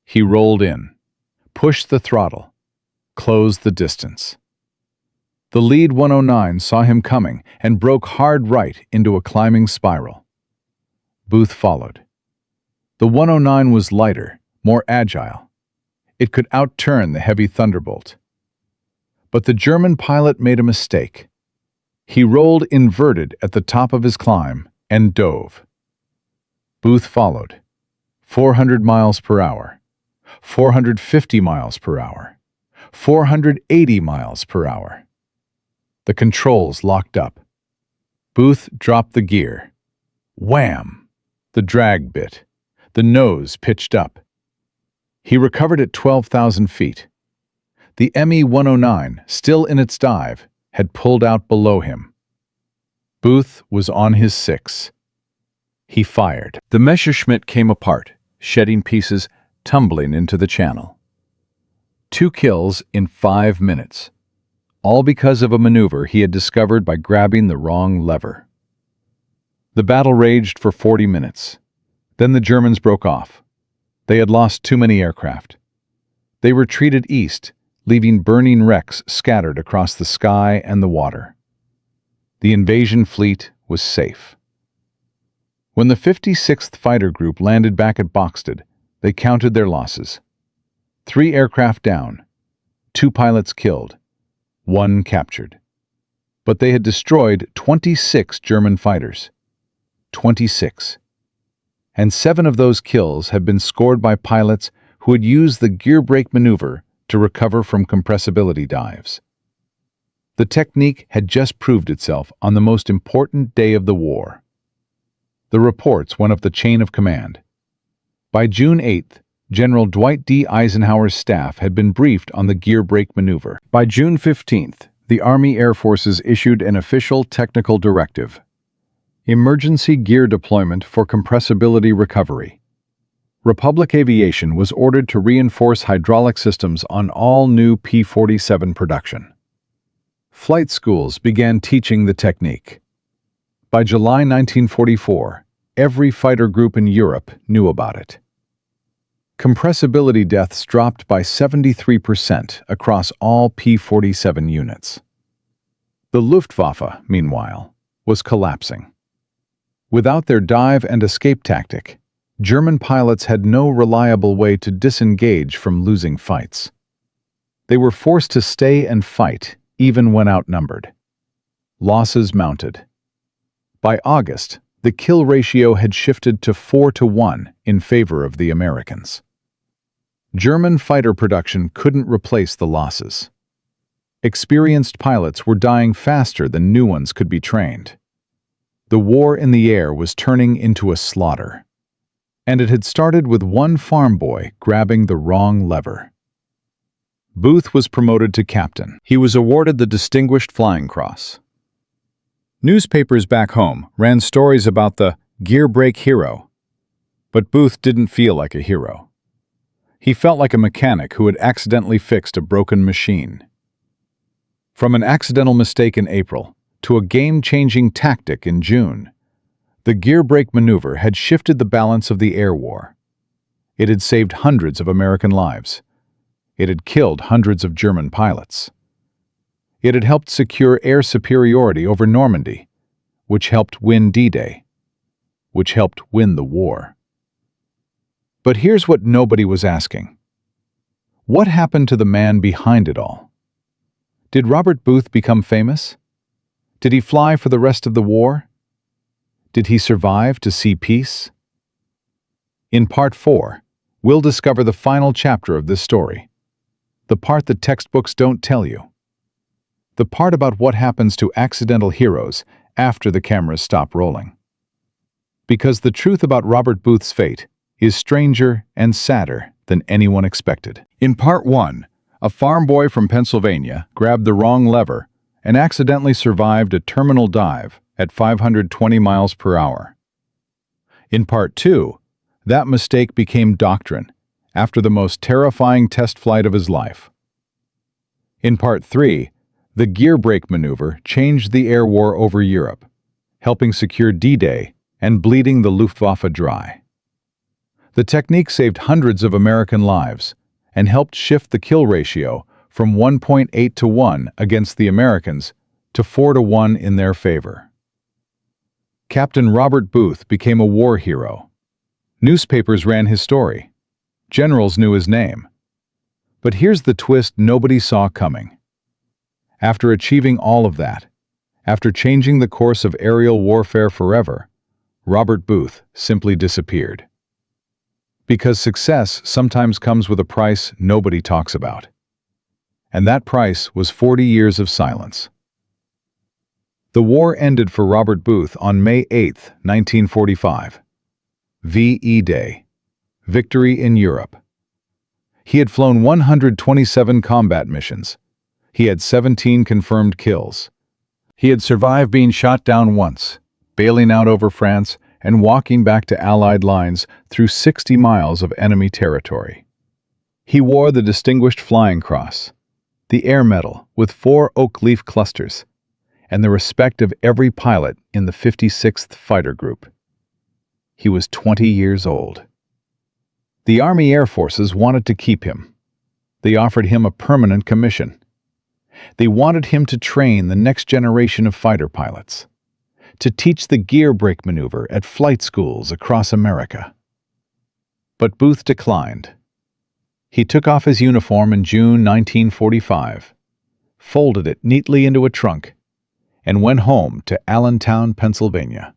He rolled in, pushed the throttle, closed the distance. The lead 109 saw him coming and broke hard right into a climbing spiral. Booth followed. The 109 was lighter, more agile. It could outturn the heavy Thunderbolt. But the German pilot made a mistake. He rolled inverted at the top of his climb and dove. Booth followed. 400 miles per hour. 450 miles per hour. 480 miles per hour. The controls locked up. Booth dropped the gear. Wham! The drag bit. The nose pitched up. He recovered at 12,000 feet. The Me-109, still in its dive, had pulled out below him. Booth was on his six. He fired. The Messerschmitt came apart, shedding pieces, tumbling into the channel. 2 kills in 5 minutes, all because of a maneuver he had discovered by grabbing the wrong lever. The battle raged for 40 minutes. Then the Germans broke off. They had lost too many aircraft. They retreated east, leaving burning wrecks scattered across the sky and the water. The invasion fleet was safe. When the 56th Fighter Group landed back at Boxted, they counted their losses. 3 aircraft down, 2 pilots killed, 1 captured. But they had destroyed 26 German fighters. 26. And 7 of those kills had been scored by pilots who had used the gear brake maneuver to recover from compressibility dives. The technique had just proved itself on the most important day of the war. The reports went up the chain of command. By June 8th, General Dwight D. Eisenhower's staff had been briefed on the gear brake maneuver. By June 15th, the Army Air Forces issued an official technical directive: Emergency Gear Deployment for Compressibility Recovery. Republic Aviation was ordered to reinforce hydraulic systems on all new P-47 production. Flight schools began teaching the technique. By July 1944, every fighter group in Europe knew about it. Compressibility deaths dropped by 73% across all P-47 units. The Luftwaffe, meanwhile, was collapsing. Without their dive and escape tactic, German pilots had no reliable way to disengage from losing fights. They were forced to stay and fight, even when outnumbered. Losses mounted. By August, the kill ratio had shifted to 4-1 in favor of the Americans. German fighter production couldn't replace the losses. Experienced pilots were dying faster than new ones could be trained. The war in the air was turning into a slaughter. And it had started with one farm boy grabbing the wrong lever. Booth was promoted to captain. He was awarded the Distinguished Flying Cross. Newspapers back home ran stories about the gear brake hero, but Booth didn't feel like a hero. He felt like a mechanic who had accidentally fixed a broken machine. From an accidental mistake in April to a game-changing tactic in June, the gear brake maneuver had shifted the balance of the air war. It had saved hundreds of American lives. It had killed hundreds of German pilots. It had helped secure air superiority over Normandy, which helped win D-Day, which helped win the war. But here's what nobody was asking. What happened to the man behind it all? Did Robert Booth become famous? Did he fly for the rest of the war? Did he survive to see peace? In Part 4, we'll discover the final chapter of this story, the part that textbooks don't tell you, the part about what happens to accidental heroes after the cameras stop rolling. Because the truth about Robert Booth's fate is stranger and sadder than anyone expected. In Part 1, a farm boy from Pennsylvania grabbed the wrong lever and accidentally survived a terminal dive at 520 miles per hour. In Part 2, that mistake became doctrine after the most terrifying test flight of his life. In Part 3, the gear brake maneuver changed the air war over Europe, helping secure D-Day and bleeding the Luftwaffe dry. The technique saved hundreds of American lives and helped shift the kill ratio from 1.8-1 against the Americans to 4-1 in their favor. Captain Robert Booth became a war hero. Newspapers ran his story. Generals knew his name. But here's the twist nobody saw coming. After achieving all of that, after changing the course of aerial warfare forever, Robert Booth simply disappeared. Because success sometimes comes with a price nobody talks about. And that price was 40 years of silence. The war ended for Robert Booth on May 8, 1945. VE Day. Victory in Europe. He had flown 127 combat missions. He had 17 confirmed kills. He had survived being shot down once, bailing out over France and walking back to Allied lines through 60 miles of enemy territory. He wore the Distinguished Flying Cross, the Air Medal with 4 oak leaf clusters, and the respect of every pilot in the 56th Fighter Group. He was 20 years old. The Army Air Forces wanted to keep him. They offered him a permanent commission. They wanted him to train the next generation of fighter pilots, to teach the gear brake maneuver at flight schools across America. But Booth declined. He took off his uniform in June 1945, folded it neatly into a trunk, and went home to Allentown, Pennsylvania.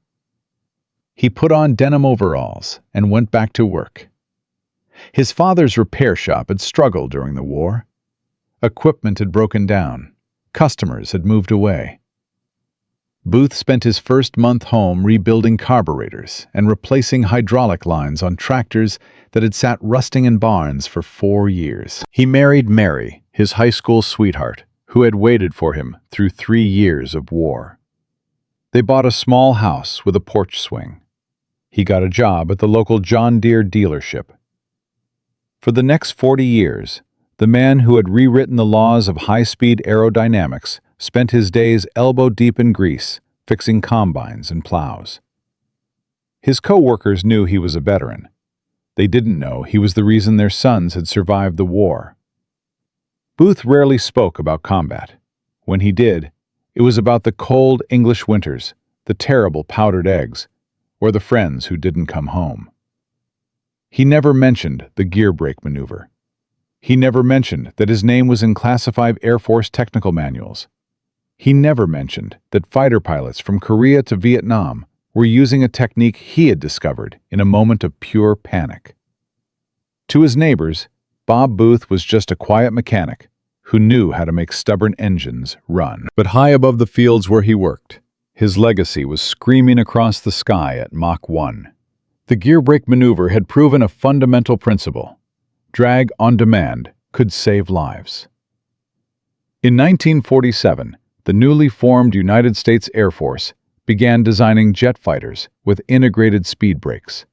He put on denim overalls and went back to work. His father's repair shop had struggled during the war. Equipment had broken down. Customers had moved away. Booth spent his first month home rebuilding carburetors and replacing hydraulic lines on tractors that had sat rusting in barns for 4 years. He married Mary, his high school sweetheart, who had waited for him through 3 years of war. They bought a small house with a porch swing. He got a job at the local John Deere dealership. For the next 40 years, the man who had rewritten the laws of high-speed aerodynamics spent his days elbow-deep in grease, fixing combines and plows. His co-workers knew he was a veteran. They didn't know he was the reason their sons had survived the war. Booth rarely spoke about combat. When he did, it was about the cold English winters, the terrible powdered eggs, or the friends who didn't come home. He never mentioned the gear brake maneuver. He never mentioned that his name was in classified Air Force technical manuals. He never mentioned that fighter pilots from Korea to Vietnam were using a technique he had discovered in a moment of pure panic. To his neighbors, Bob Booth was just a quiet mechanic who knew how to make stubborn engines run. But high above the fields where he worked, his legacy was screaming across the sky at Mach 1. The gear brake maneuver had proven a fundamental principle. Drag on demand could save lives. In 1947, the newly formed United States Air Force began designing jet fighters with integrated speed brakes.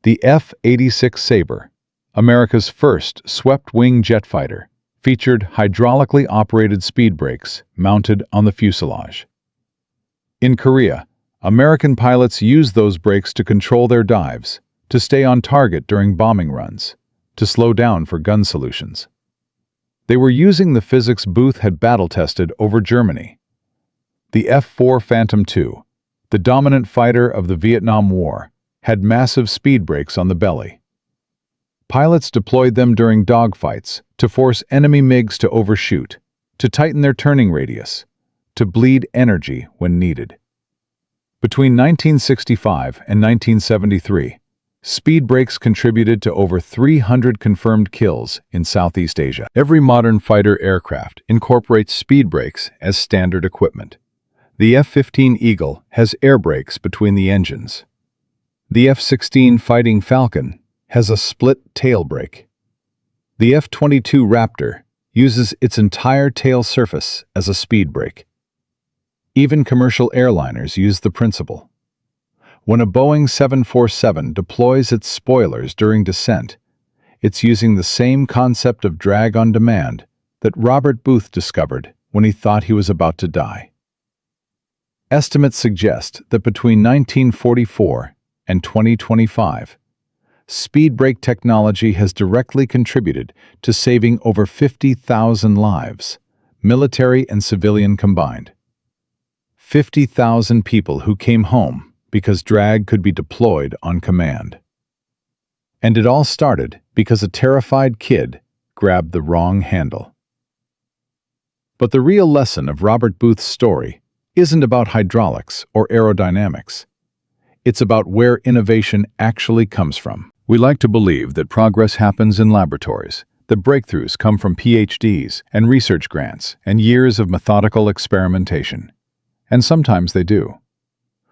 The F-86 Sabre, America's first swept-wing jet fighter, featured hydraulically operated speed brakes mounted on the fuselage. In Korea, American pilots used those brakes to control their dives, to stay on target during bombing runs, to slow down for gun solutions. They were using the physics Booth had battle-tested over Germany. The F-4 Phantom II, the dominant fighter of the Vietnam War, had massive speed brakes on the belly. Pilots deployed them during dogfights to force enemy MiGs to overshoot, to tighten their turning radius, to bleed energy when needed. Between 1965 and 1973, speed brakes contributed to over 300 confirmed kills in Southeast Asia. Every modern fighter aircraft incorporates speed brakes as standard equipment. The F-15 Eagle has air brakes between the engines. The F-16 Fighting Falcon has a split tail brake. The F-22 Raptor uses its entire tail surface as a speed brake. Even commercial airliners use the principle. When a Boeing 747 deploys its spoilers during descent, it's using the same concept of drag on demand that Robert Booth discovered when he thought he was about to die. Estimates suggest that between 1944 and 2025, speed brake technology has directly contributed to saving over 50,000 lives, military and civilian combined. 50,000 people who came home because drag could be deployed on command. And it all started because a terrified kid grabbed the wrong handle. But the real lesson of Robert Booth's story isn't about hydraulics or aerodynamics. It's about where innovation actually comes from. We like to believe that progress happens in laboratories, that breakthroughs come from PhDs and research grants and years of methodical experimentation. And sometimes they do.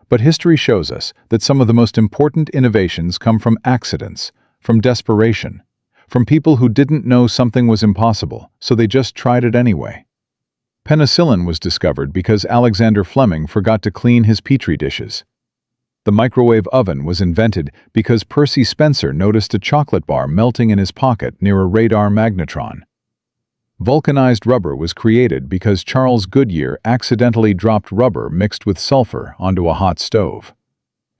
But history shows us that some of the most important innovations come from accidents, from desperation, from people who didn't know something was impossible, so they just tried it anyway. Penicillin was discovered because Alexander Fleming forgot to clean his petri dishes. The microwave oven was invented because Percy Spencer noticed a chocolate bar melting in his pocket near a radar magnetron. Vulcanized rubber was created because Charles Goodyear accidentally dropped rubber mixed with sulfur onto a hot stove.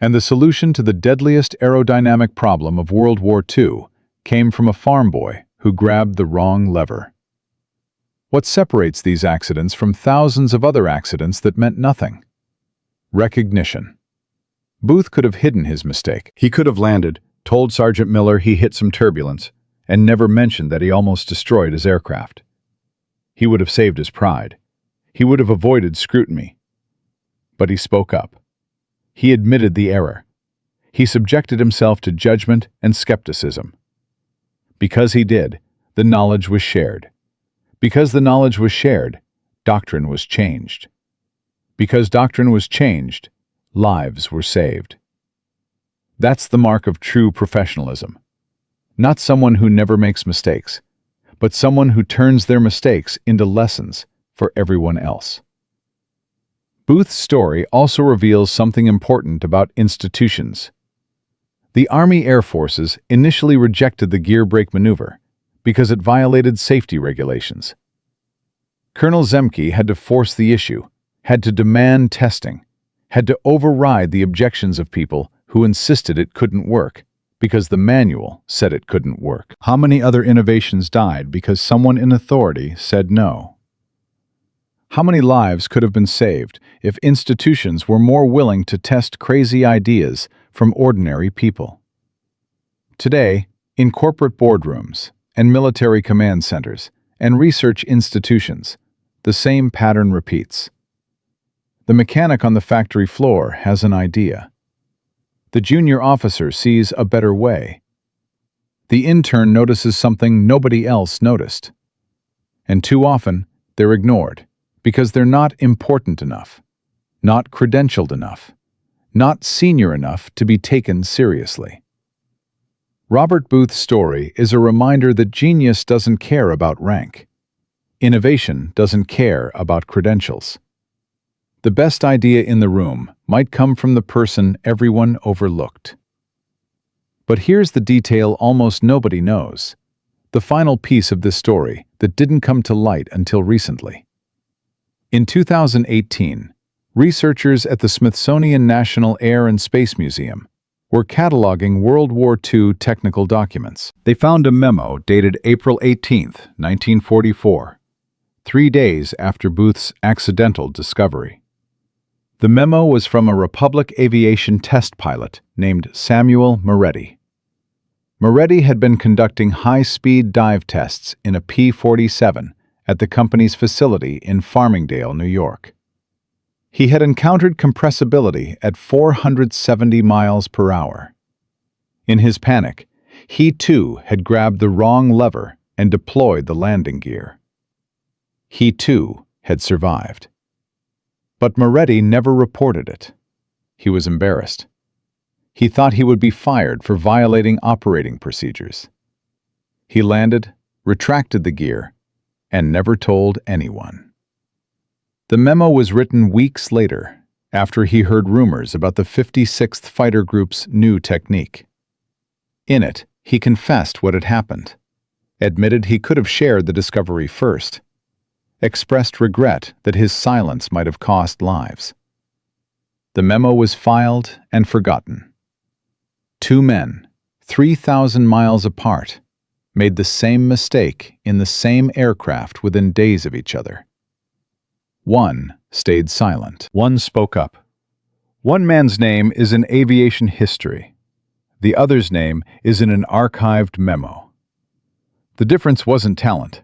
And the solution to the deadliest aerodynamic problem of World War II came from a farm boy who grabbed the wrong lever. What separates these accidents from thousands of other accidents that meant nothing? Recognition. Booth could have hidden his mistake. He could have landed, told Sergeant Miller he hit some turbulence, and never mentioned that he almost destroyed his aircraft. He would have saved his pride. He would have avoided scrutiny. But he spoke up. He admitted the error. He subjected himself to judgment and skepticism. Because he did, the knowledge was shared. Because the knowledge was shared, doctrine was changed. Because doctrine was changed, lives were saved. That's the mark of true professionalism. Not someone who never makes mistakes, but someone who turns their mistakes into lessons for everyone else. Booth's story also reveals something important about institutions. The Army Air Forces initially rejected the gear brake maneuver because it violated safety regulations. Colonel Zemke had to force the issue, had to demand testing, had to override the objections of people who insisted it couldn't work because the manual said it couldn't work. How many other innovations died because someone in authority said no? How many lives could have been saved if institutions were more willing to test crazy ideas from ordinary people? Today, in corporate boardrooms and military command centers and research institutions, the same pattern repeats. The mechanic on the factory floor has an idea. The junior officer sees a better way. The intern notices something nobody else noticed. And too often, they're ignored because they're not important enough, not credentialed enough, not senior enough to be taken seriously. Robert Booth's story is a reminder that genius doesn't care about rank. Innovation doesn't care about credentials. The best idea in the room might come from the person everyone overlooked. But here's the detail almost nobody knows, the final piece of this story that didn't come to light until recently. In 2018, researchers at the Smithsonian National Air and Space Museum were cataloging World War II technical documents. They found a memo dated April 18, 1944, 3 days after Booth's accidental discovery. The memo was from a Republic aviation test pilot named Samuel Moretti. Moretti had been conducting high-speed dive tests in a P-47 at the company's facility in Farmingdale, New York. He had encountered compressibility at 470 miles per hour. In his panic, he too had grabbed the wrong lever and deployed the landing gear. He too had survived. But Moretti never reported it. He was embarrassed. He thought he would be fired for violating operating procedures. He landed, retracted the gear, and never told anyone. The memo was written weeks later, after he heard rumors about the 56th Fighter Group's new technique. In it, he confessed what had happened, admitted he could have shared the discovery first, expressed regret that his silence might have cost lives. The memo was filed and forgotten. Two men, 3,000 miles apart, made the same mistake in the same aircraft within days of each other. One stayed silent. One spoke up. One man's name is in aviation history. The other's name is in an archived memo. The difference wasn't talent.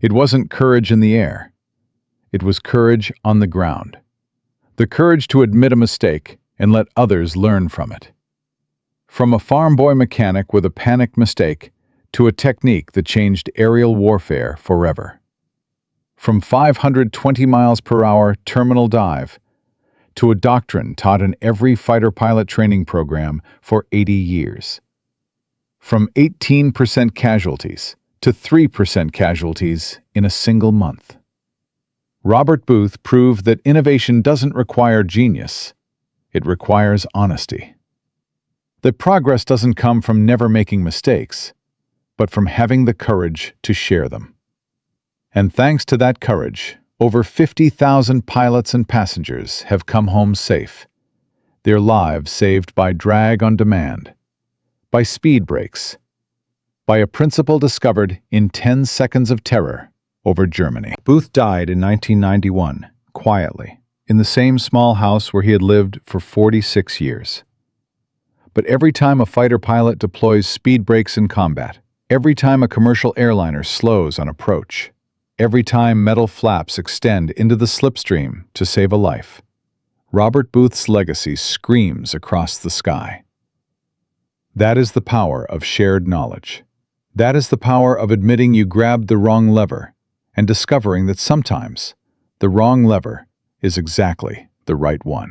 It wasn't courage in the air. It was courage on the ground. The courage to admit a mistake and let others learn from it. From a farm boy mechanic with a panicked mistake to a technique that changed aerial warfare forever. From 520 miles per hour terminal dive to a doctrine taught in every fighter pilot training program for 80 years. from 18% casualties to 3% casualties in a single month. Robert Booth proved that innovation doesn't require genius, it requires honesty. That progress doesn't come from never making mistakes, but from having the courage to share them. And thanks to that courage, over 50,000 pilots and passengers have come home safe, their lives saved by drag on demand, by speed brakes, by a principle discovered in 10 seconds of terror over Germany. Booth died in 1991, quietly, in the same small house where he had lived for 46 years. But every time a fighter pilot deploys speed brakes in combat, every time a commercial airliner slows on approach, every time metal flaps extend into the slipstream to save a life, Robert Booth's legacy screams across the sky. That is the power of shared knowledge. That is the power of admitting you grabbed the wrong lever and discovering that sometimes the wrong lever is exactly the right one.